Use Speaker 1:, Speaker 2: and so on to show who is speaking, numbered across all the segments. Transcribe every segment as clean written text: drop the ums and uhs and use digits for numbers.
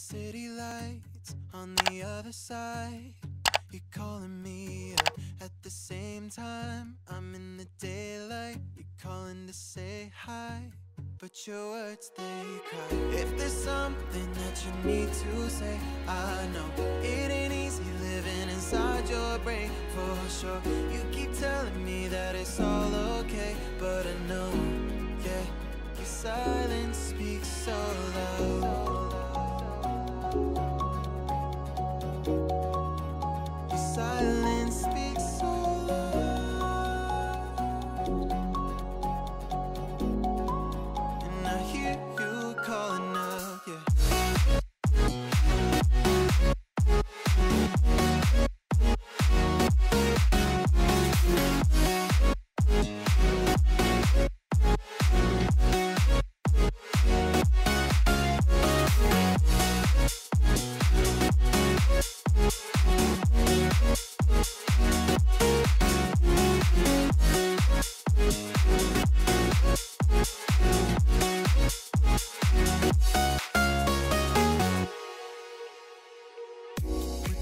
Speaker 1: city lights on the other side. You're calling me up at the same time. I'm in the daylight. You're calling to say hi, but your words, they cry. If there's something that you need to say, I know it ain't easy living inside your brain, for sure. You keep telling me that it's all okay, but I know, yeah, your silence speaks so loud. Your silence speaks so loud, and I hear you calling up, yeah.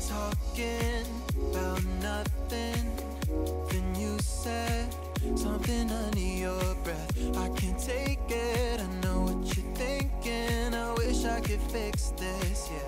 Speaker 1: Talking about nothing, then you said something under your breath. I can't take it, I know what you're thinking. I wish I could fix this, yeah.